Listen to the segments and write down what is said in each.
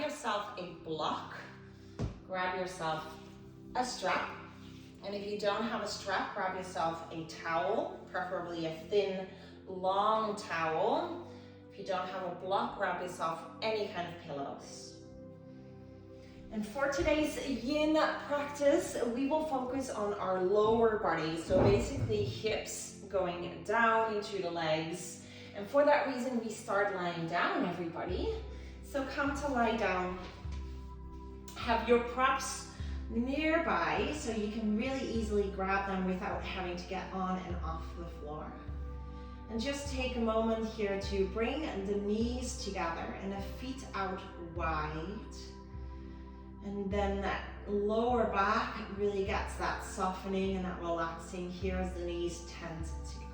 yourself a block, grab yourself a strap, and if you don't have a strap, grab yourself a towel, preferably a thin, long towel. If you don't have a block, grab yourself any kind of pillows. And for today's yin practice, we will focus on our lower body. So basically hips going down into the legs. And for that reason, we start lying down, everybody. So come to lie down. Have your props nearby so you can really easily grab them without having to get on and off the floor. And just take a moment here to bring the knees together and the feet out wide. And then that lower back really gets that softening and that relaxing here as the knees tend together.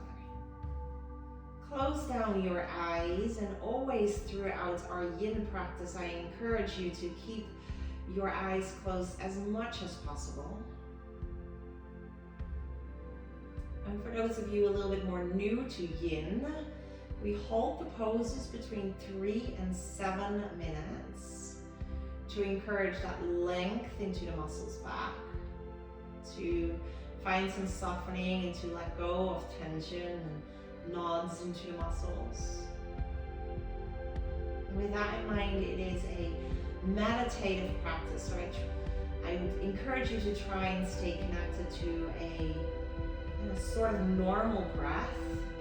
Close down your eyes, and always throughout our yin practice, I encourage you to keep your eyes closed as much as possible. And for those of you a little bit more new to yin, we hold the poses between 3 and 7 minutes to encourage that length into the muscles back, to find some softening and to let go of tension and nods into the muscles. And with that in mind, it is a meditative practice, right? I would encourage you to try and stay connected to a sort of normal breath.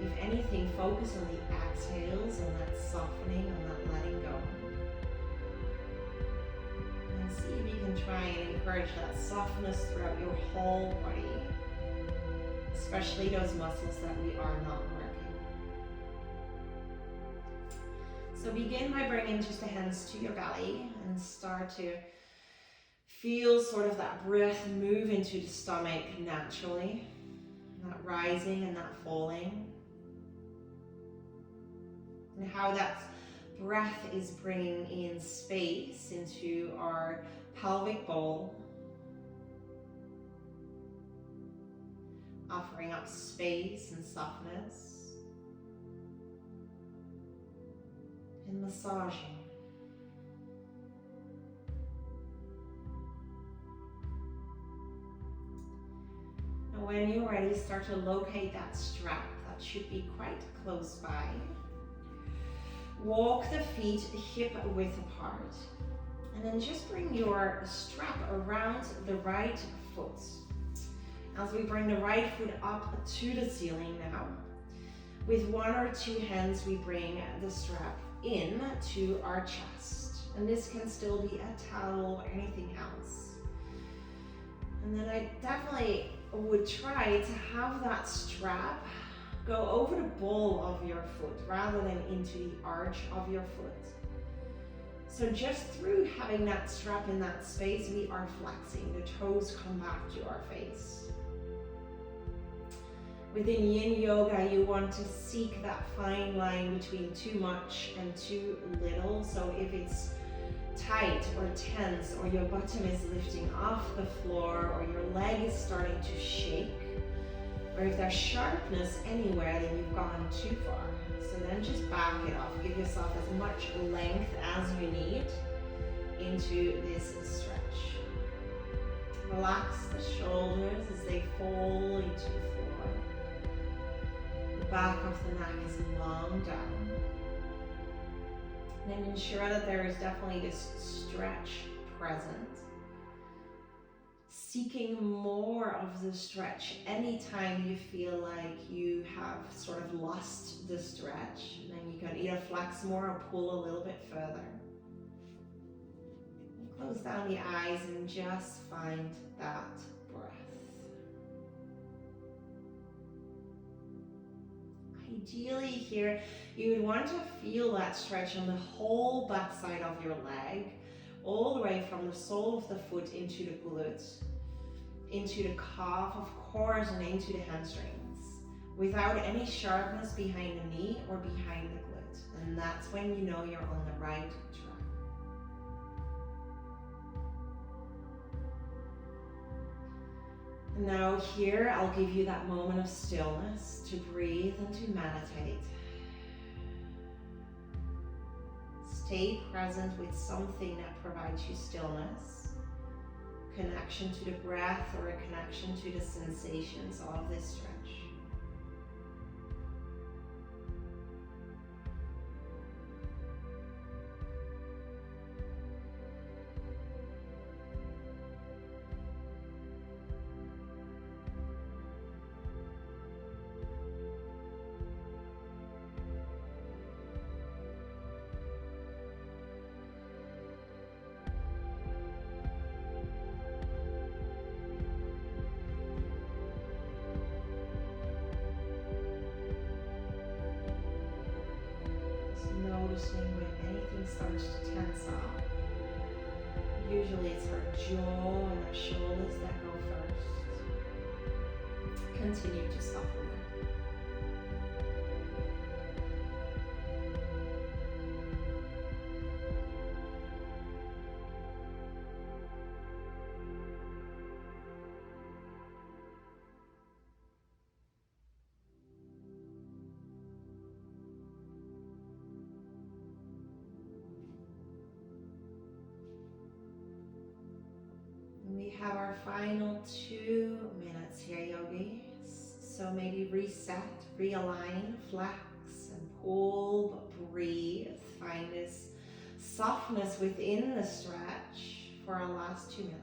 If anything, focus on the exhales and that softening and that letting go. And see if you can try and encourage that softness throughout your whole body, especially those muscles that we are not working. So begin by bringing just the hands to your belly and start to feel sort of that breath move into the stomach naturally. That rising and that falling. And how that breath is bringing in space into our pelvic bowl. Offering up space and softness. And massaging. And when you're ready, start to locate that strap. That should be quite close by. Walk the feet hip width apart. And then just bring your strap around the right foot. As we bring the right foot up to the ceiling now. With 1 or 2 hands, we bring the strap in to our chest. And this can still be a towel or anything else. And then I definitely would try to have that strap go over the ball of your foot rather than into the arch of your foot. So just through having that strap in that space, we are flexing. The toes come back to our face. Within yin yoga, you want to seek that fine line between too much and too little. So if it's tight or tense, or your bottom is lifting off the floor, or your leg is starting to shake, or if there's sharpness anywhere, then you've gone too far. So then just back it off. Give yourself as much length as you need into this stretch. Relax the shoulders as they fall into the floor. The back of the neck is long down. And ensure that there is definitely this stretch present. Seeking more of the stretch anytime you feel like you have sort of lost the stretch. And then you can either flex more or pull a little bit further. And close down the eyes and just find that breath. Ideally here, you would want to feel that stretch on the whole backside of your leg, all the way from the sole of the foot into the glutes, into the calf, of course, and into the hamstrings, without any sharpness behind the knee or behind the glute. And that's when you know you're on the right track. Now here, I'll give you that moment of stillness to breathe and to meditate. stay present with something that provides you stillness, connection to the breath, or a connection to the sensations of this stretch. Noticing when anything starts to tense up. Usually it's our jaw and our shoulders that go first. Continue to soften them. We have our final 2 minutes here, yogis. So maybe reset, realign, flex, and pull, but breathe. Find this softness within the stretch for our last 2 minutes.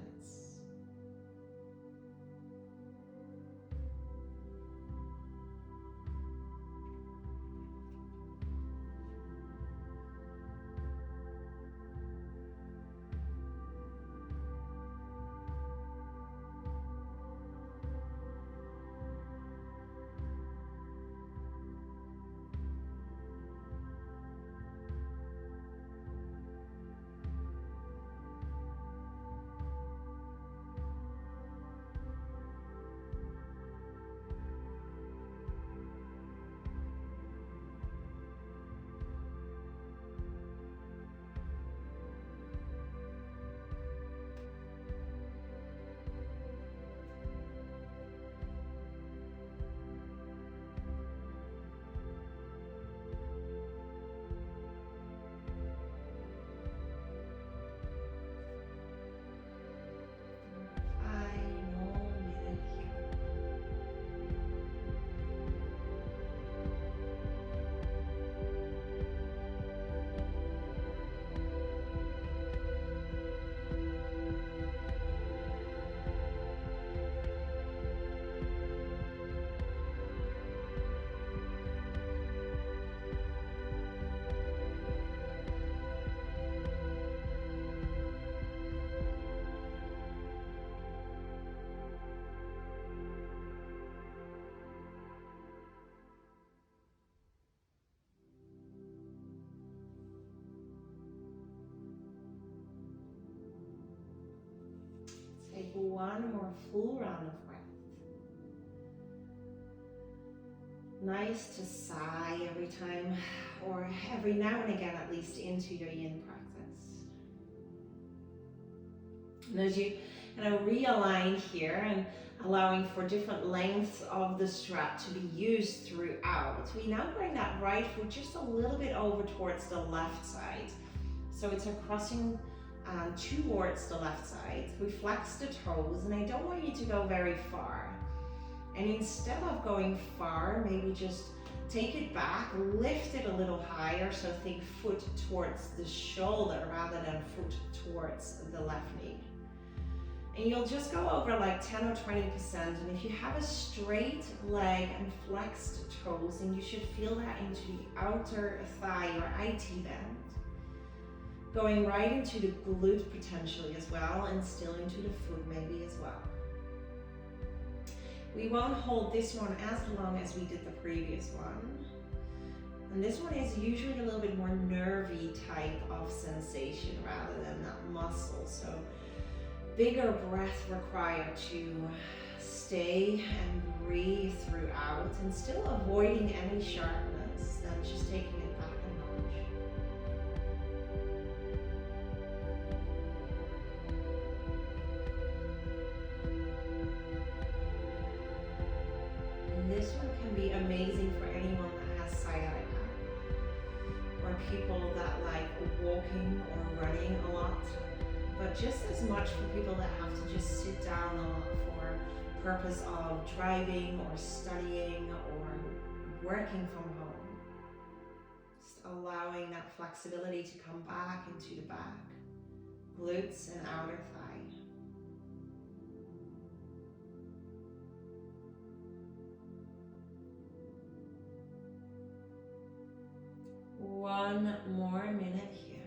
Take one more full round of breath. Nice to sigh every time, or every now and again at least, into your yin practice. And as you realign here and allowing for different lengths of the strap to be used throughout, we now bring that right foot just a little bit over towards the left side. So it's a crossing towards the left side. We flex the toes, and I don't want you to go very far. And instead of going far, maybe just take it back, lift it a little higher, so think foot towards the shoulder rather than foot towards the left knee. And you'll just go over like 10 or 20%, and if you have a straight leg and flexed toes, then you should feel that into the outer thigh or IT band. Going right into the glute potentially as well, and still into the foot maybe as well. We won't hold this one as long as we did the previous one. And this one is usually a little bit more nervy type of sensation rather than that muscle. So bigger breath required to stay and breathe throughout, and still avoiding any sharpness, then just taking it back a notch. And this one can be amazing for anyone that has sciatica, or people that like but just as much for people that have to just sit down a lot for purpose of driving or studying or working from home. Just allowing that flexibility to come back into the back, glutes and outer thigh. One more minute here.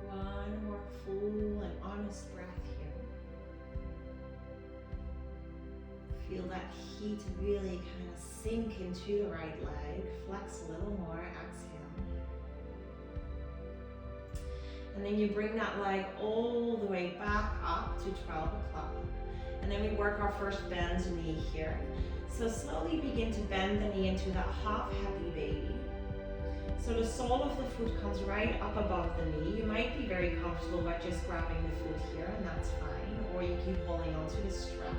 One more full and honest breath here. Feel that heat really kind of sink into the right leg. Flex a little more, exhale. And then you bring that leg all the way back up to 12 o'clock. And then we work our first bend knee here. So slowly begin to bend the knee into that half happy baby. So the sole of the foot comes right up above the knee. You might be very comfortable by just grabbing the foot here, and that's fine. Or you keep holding onto the strap.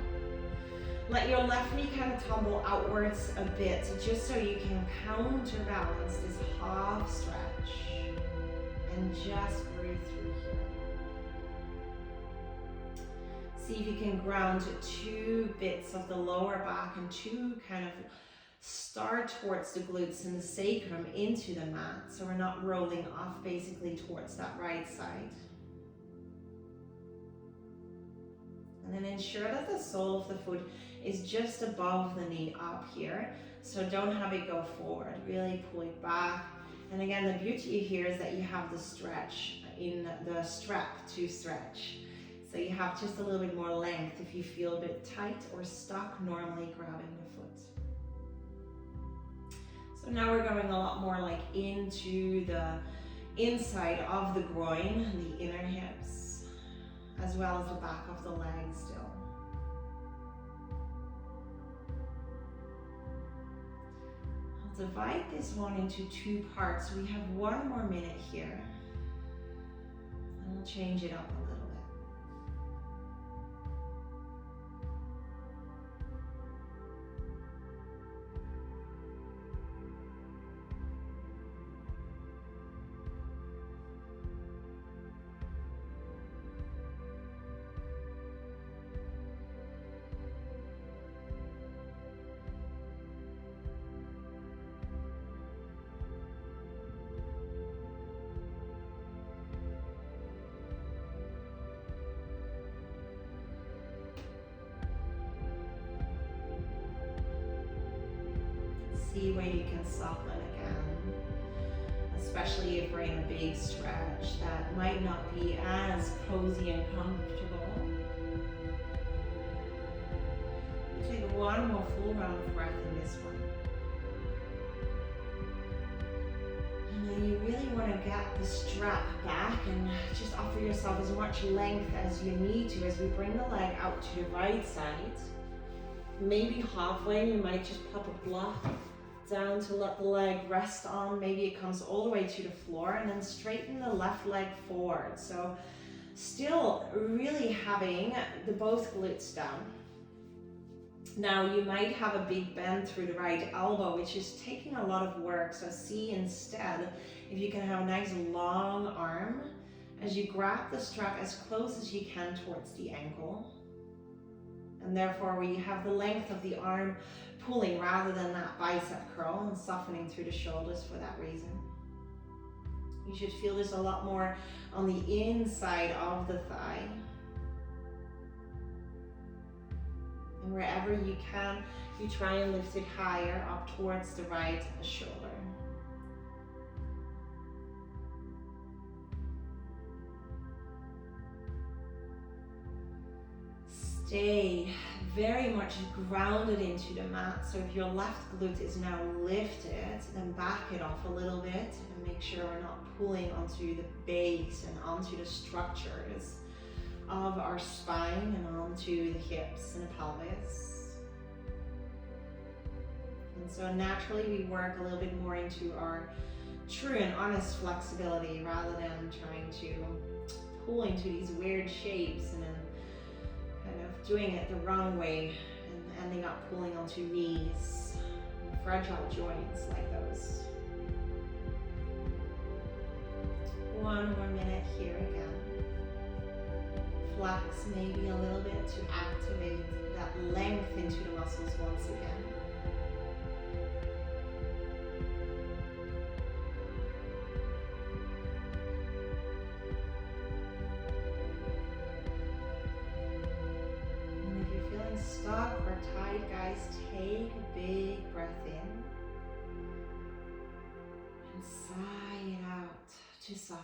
Let your left knee kind of tumble outwards a bit, just so you can counterbalance this half stretch. And just breathe through here. See if you can ground two bits of the lower back and two kind of start towards the glutes and the sacrum into the mat, so we're not rolling off basically towards that right side. And then ensure that the sole of the foot is just above the knee up here, so don't have it go forward, really pull it back. And again, the beauty here is that you have the stretch in the strap to stretch, so you have just a little bit more length if you feel a bit tight or stuck normally grabbing the foot. So now we're going a lot more like into the inside of the groin, the inner hips, as well as the back of the leg still. I'll divide this one into two parts. We have one more minute here, and we'll change it up a little. See where you can soften again, especially if we're in a big stretch that might not be as cozy and comfortable. Take one more full round of breath in this one. And then you really want to get the strap back and just offer yourself as much length as you need to as we bring the leg out to the right side. Maybe halfway you might just pop a block down to let the leg rest on. Maybe it comes all the way to the floor, and then straighten the left leg forward. So still really having the both glutes down. Now you might have a big bend through the right elbow, which is taking a lot of work. So see instead if you can have a nice long arm as you grab the strap as close as you can towards the ankle. And therefore we have the length of the arm pulling rather than that bicep curl, and softening through the shoulders for that reason. You should feel this a lot more on the inside of the thigh. And wherever you can, you try and lift it higher up towards the right shoulder. Stay very much grounded into the mat. So if your left glute is now lifted, then back it off a little bit and make sure we're not pulling onto the base and onto the structures of our spine and onto the hips and the pelvis. And so naturally we work a little bit more into our true and honest flexibility rather than trying to pull into these weird shapes and then kind of doing it the wrong way and ending up pulling onto knees and fragile joints like those. One more minute here again. Flex maybe a little bit to activate that length into the muscles once again. And if you're feeling stuck or tight, guys, take a big breath in and sigh it out to soften.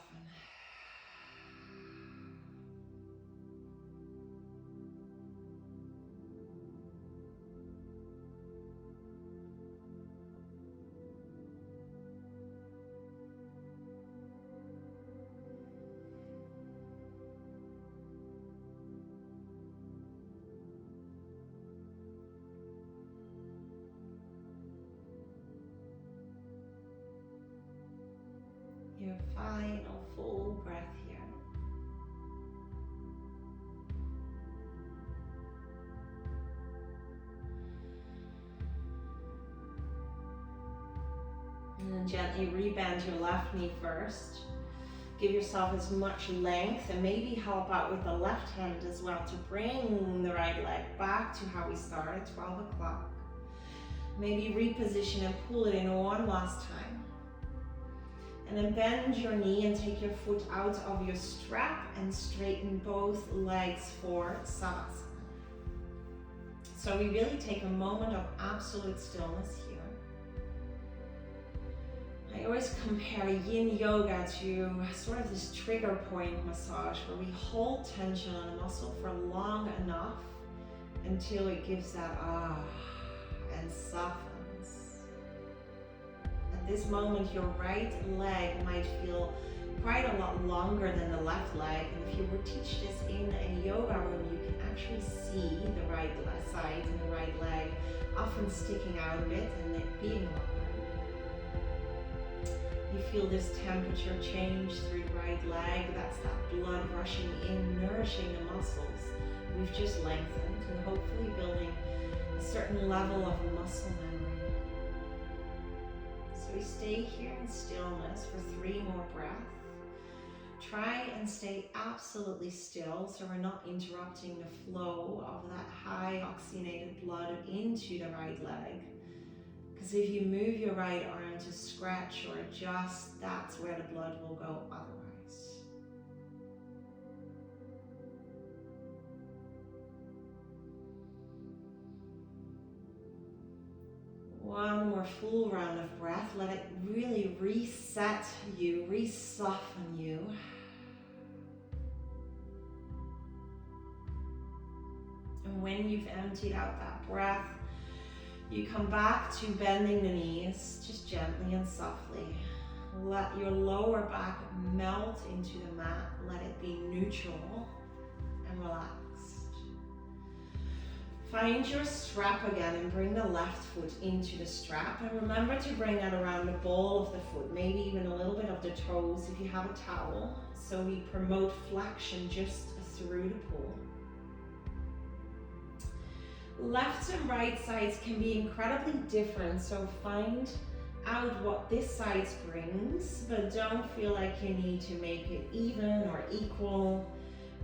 Your final full breath here. And then gently rebend your left knee first. Give yourself as much length and maybe help out with the left hand as well to bring the right leg back to how we started, 12 o'clock. Maybe reposition and pull it in one last time. And then bend your knee and take your foot out of your strap and straighten both legs for Savasana. So we really take a moment of absolute stillness here. I always compare Yin Yoga to sort of this trigger point massage where we hold tension on a muscle for long enough until it gives that ah and softens. At this moment, your right leg might feel quite a lot longer than the left leg. And if you were to teach this in a yoga room, you can actually see the right side and the right leg often sticking out a bit and it being longer. You feel this temperature change through the right leg. That's that blood rushing in, nourishing the muscles we've just lengthened and hopefully building a certain level of muscle memory. So we stay here in stillness for 3 more breaths. Try and stay absolutely still so we're not interrupting the flow of that high oxygenated blood into the right leg. Because if you move your right arm to scratch or adjust, that's where the blood will go otherwise. One more full round of breath. Let it really reset you, re-soften you. And when you've emptied out that breath, you come back to bending the knees, just gently and softly. Let your lower back melt into the mat. Let it be neutral and relaxed. Find your strap again and bring the left foot into the strap. And remember to bring that around the ball of the foot, maybe even a little bit of the toes if you have a towel. So we promote flexion just through the pull. Left and right sides can be incredibly different, so find out what this side brings, but don't feel like you need to make it even or equal.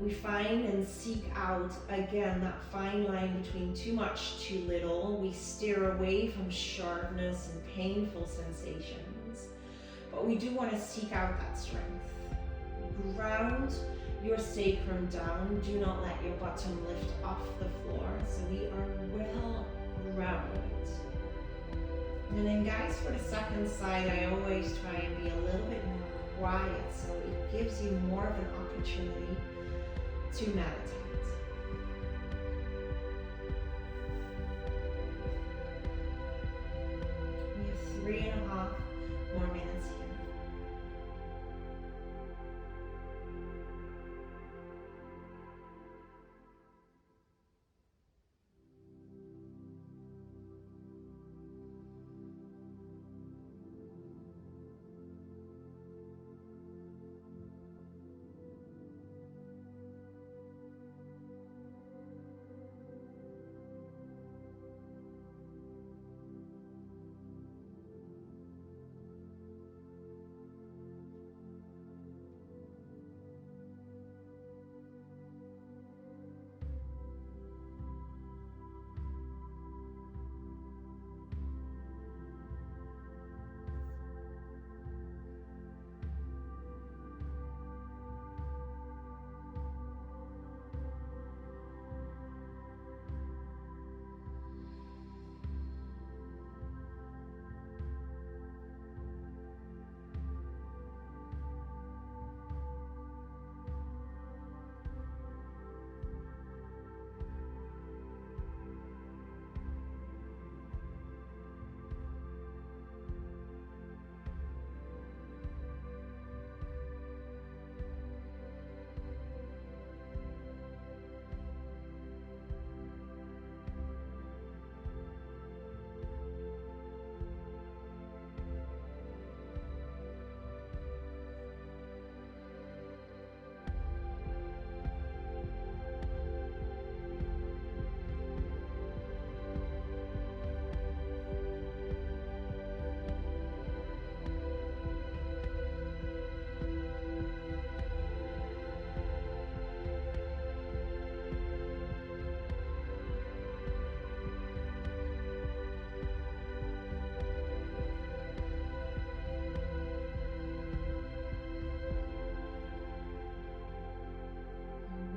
We find and seek out, again, that fine line between too much, too little. We steer away from sharpness and painful sensations, but we do want to seek out that strength. Ground your sacrum down. Do not let your bottom lift off the floor. So we are well grounded. And then guys, for the second side, I always try and be a little bit more quiet, so it gives you more of an opportunity to meditate. We have 3.5 more minutes here.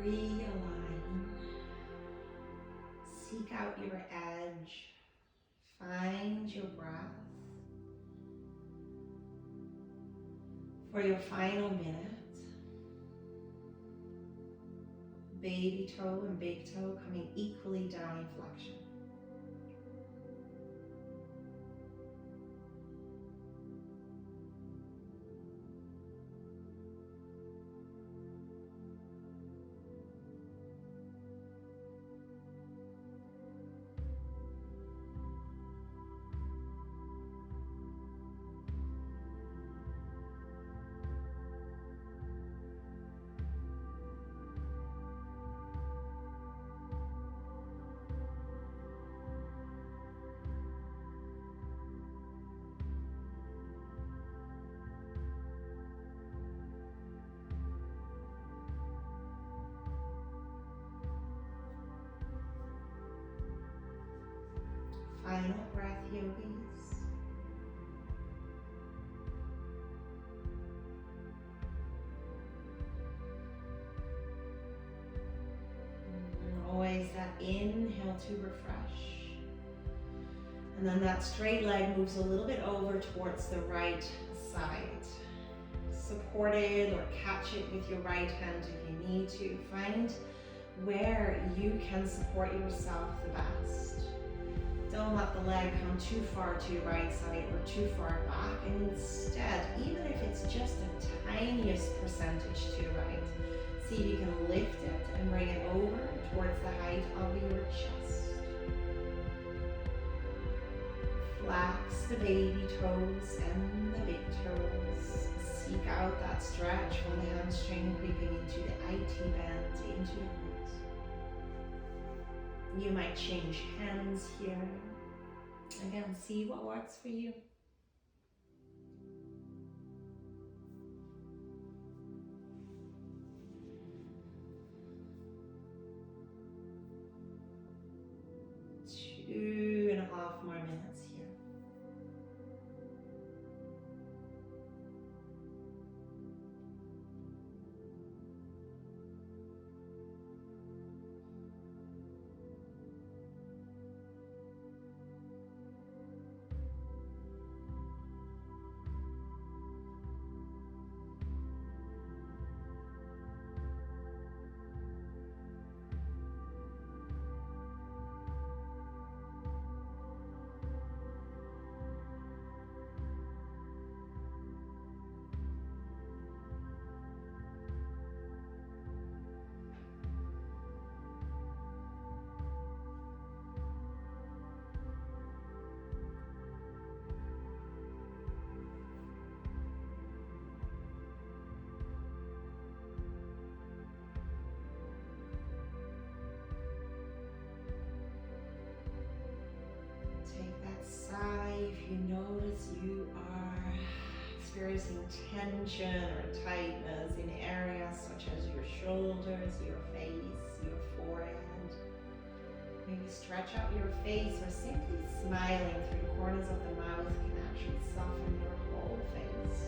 Realign. Seek out your edge. Find your breath. For your final minute, baby toe and big toe coming equally down in flexion. Final breath, yogis. And always that inhale to refresh. And then that straight leg moves a little bit over towards the right side. Support it or catch it with your right hand if you need to. Find where you can support yourself the best. Don't let the leg come too far to your right side or too far back, and instead, even if it's just the tiniest percentage to your right, see if you can lift it and bring it over towards the height of your chest. Flex the baby toes and the big toes. Seek out that stretch from the hamstring creeping into the IT band, into the glutes. You might change hands here. Again, see what works for you. Two and a half more minutes here. experiencing tension or tightness in areas such as your shoulders, your face, your forehead. Maybe stretch out your face, or simply smiling through the corners of the mouth can actually soften your whole face.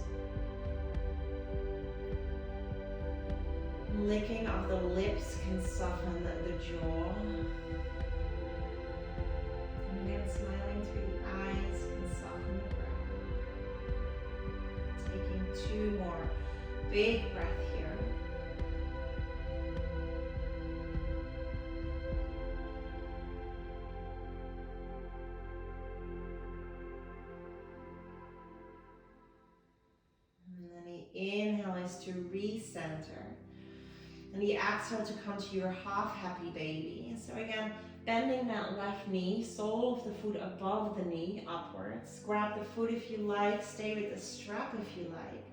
Licking of the lips can soften the jaw. And again, smiling through the eyes can soften the brow. Taking 2 more big breaths here. Inhale is to recenter. And the exhale to come to your half happy baby. So again, bending that left knee, sole of the foot above the knee, upwards. Grab the foot if you like, stay with the strap if you like.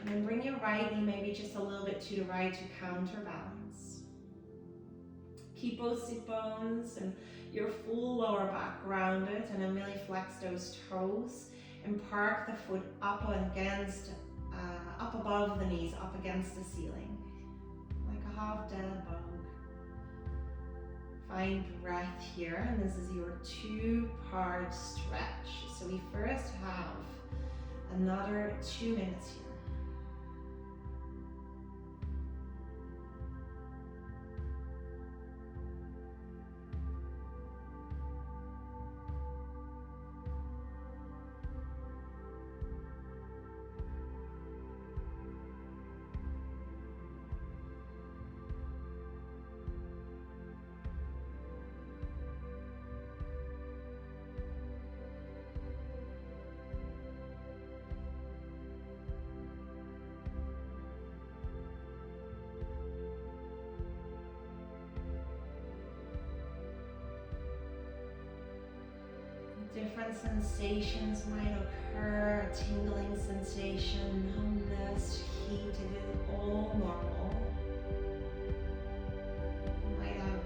And then bring your right knee maybe just a little bit to the right to counterbalance. Keep both sit bones and your full lower back grounded, and then really flex those toes and park the foot up against up above the knees, up against the ceiling, like a half dead bug. Find breath here, and this is your 2-part stretch. So we first have another 2 minutes here. Different sensations might occur, a tingling sensation, numbness, heat, it is all normal. You might have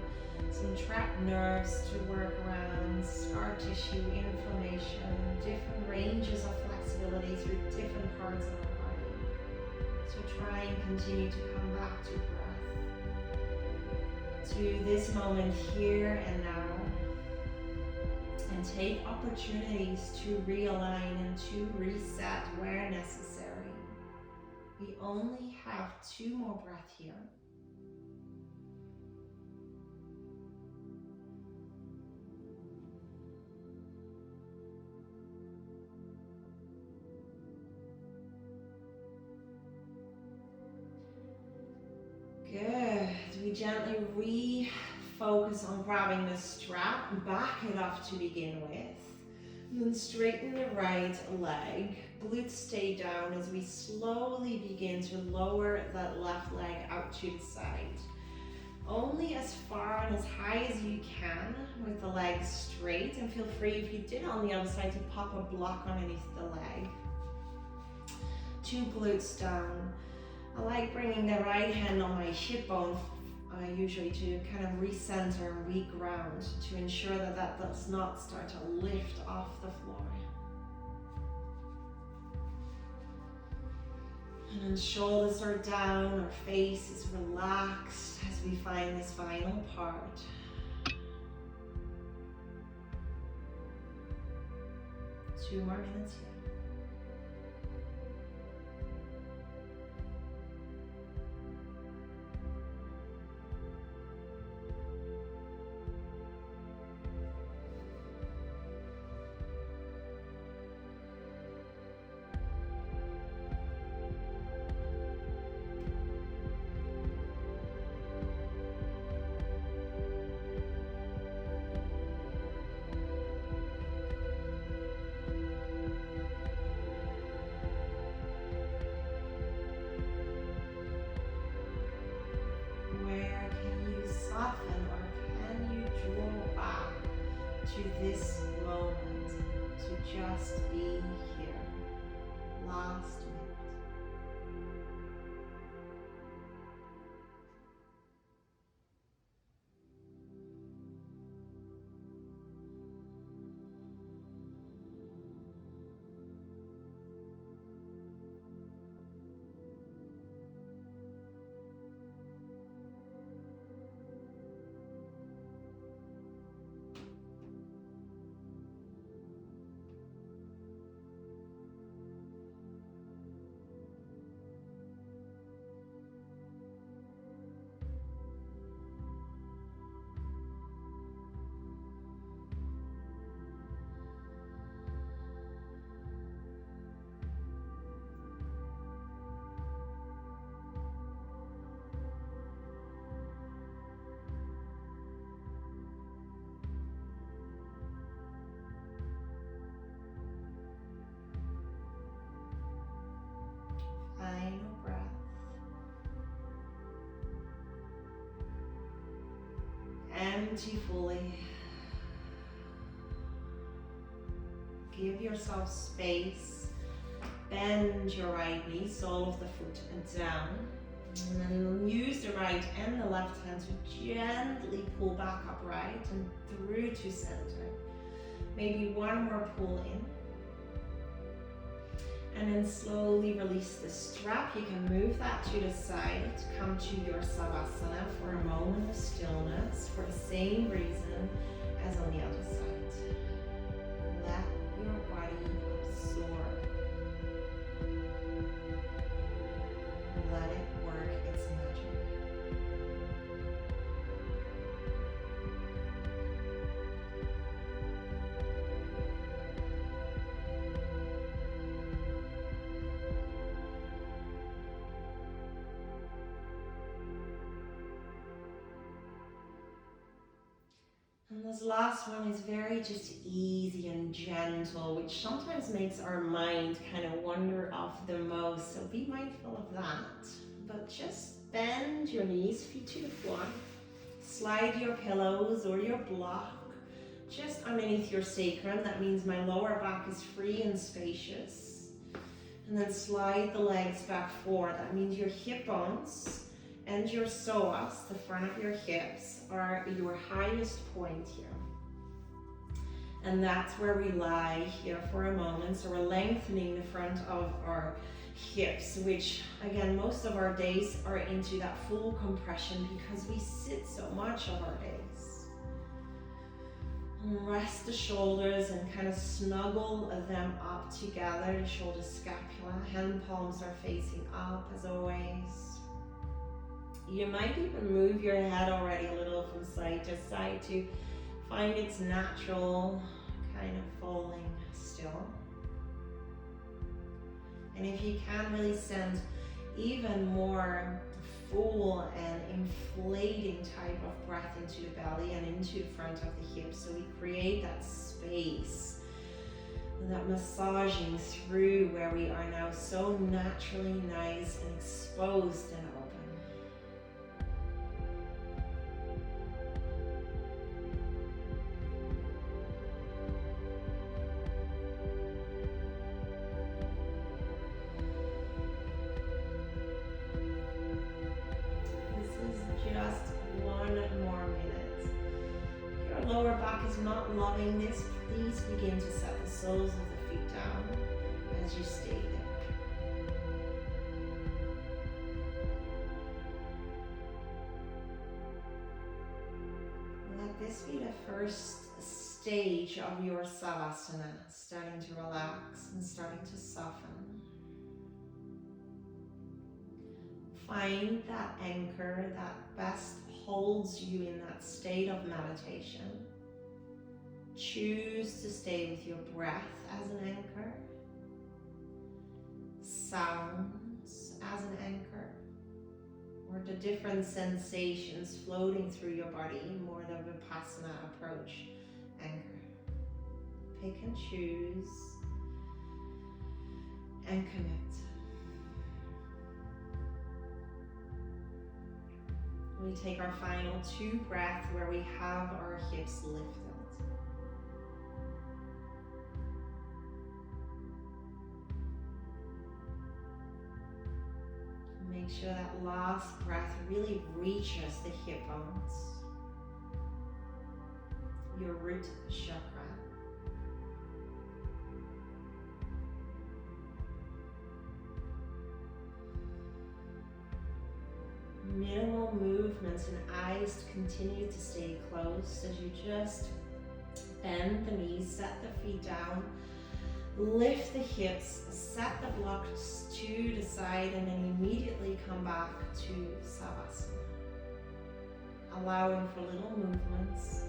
some trapped nerves to work around, scar tissue, inflammation, different ranges of flexibility through different parts of our body. So try and continue to come back to breath, to this moment here and now. And take opportunities to realign and to reset where necessary. We only have 2 more breaths here. Good. We gently refocus on grabbing the strap, back it up to begin with. And then straighten the right leg. Glutes stay down as we slowly begin to lower that left leg out to the side. Only as far and as high as you can with the legs straight. And feel free, if you did on the other side, to pop a block underneath the leg. 2 glutes down. I like bringing the right hand on my hip bone usually to kind of recenter and reground to ensure that that does not start to lift off the floor. And then shoulders are down, our face is relaxed as we find this final part. Two more minutes here. To this moment, to just be here. Last minute. Empty fully. Give yourself space. Bend your right knee, sole of the foot, and down. And then use the right and the left hand to gently pull back upright and through to center. Maybe one more pull in. And then slowly release the strap. You can move that to the side to come to your Savasana for a moment of stillness for the same reason as on the other side. Let your body absorb. Let it work its magic. And this last one is very just easy and gentle, which sometimes makes our mind kind of wander off the most. So be mindful of that. But just bend your knees, feet to the floor. Slide your pillows or your block just underneath your sacrum. That means my lower back is free and spacious. And then slide the legs back forward. That means your hip bones and your psoas, the front of your hips, are your highest point here. And that's where we lie here for a moment. So we're lengthening the front of our hips, which again, most of our days are into that full compression because we sit so much of our days. And rest the shoulders and kind of snuggle them up together, the shoulder scapula, hand palms are facing up as always. You might even move your head already a little from side to side to find its natural kind of falling still. And if you can, really send even more full and inflating type of breath into the belly and into the front of the hips. So we create that space, that massaging through where we are now so naturally nice and exposed and open. Not loving this, please begin to set the soles of the feet down as you stay there. Let this be the first stage of your Savasana, starting to relax and starting to soften. Find that anchor that best holds you in that state of meditation. Choose to stay with your breath as an anchor, sounds as an anchor, or the different sensations floating through your body, more the Vipassana approach anchor. Pick and choose and commit. We take our final 2 breaths where we have our hips lifted. Make sure that last breath really reaches the hip bones, your root chakra. Minimal movements and eyes continue to stay closed as you just bend the knees, set the feet down, lift the hips, set the blocks to the side, and then immediately come back to Savasana. Allowing for little movements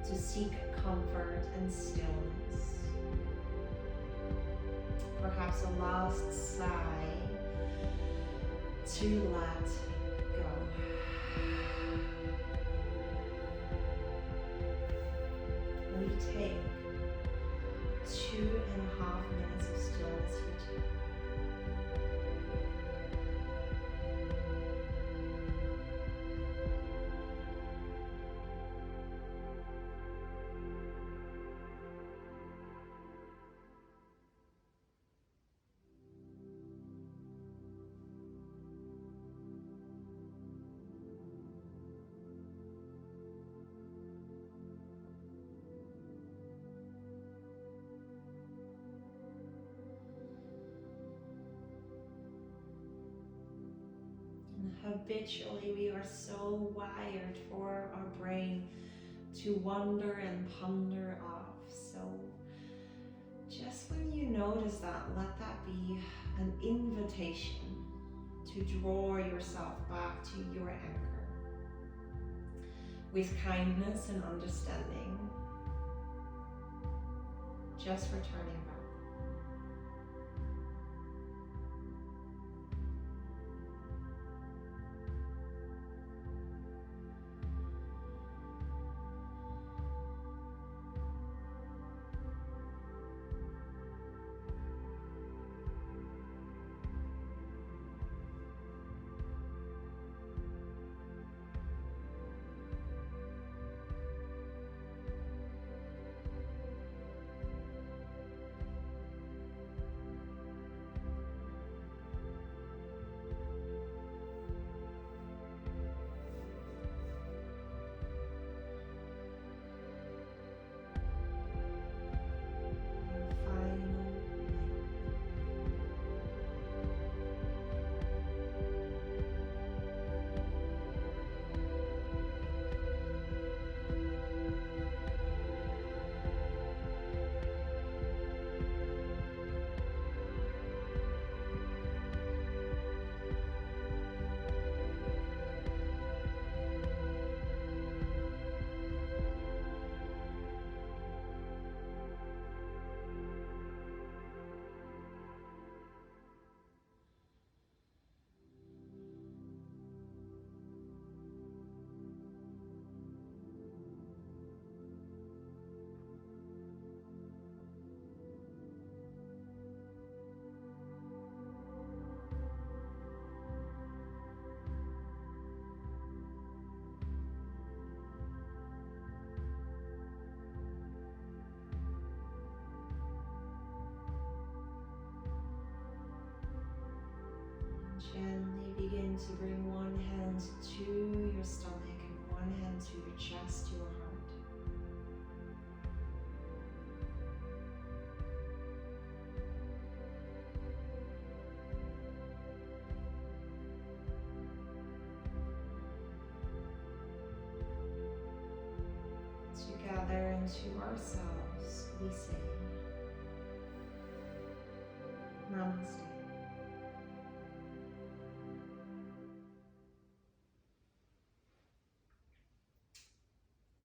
to seek comfort and stillness. Perhaps a last sigh to let go. We take 2.5 minutes of stillness here too. Habitually, we are so wired for our brain to wonder and ponder off. So just when you notice that, let that be an invitation to draw yourself back to your anchor with kindness and understanding. Just returning back. Gently begin to bring one hand to your stomach and one hand to your chest, your heart. Together and to ourselves, we say, Namaste.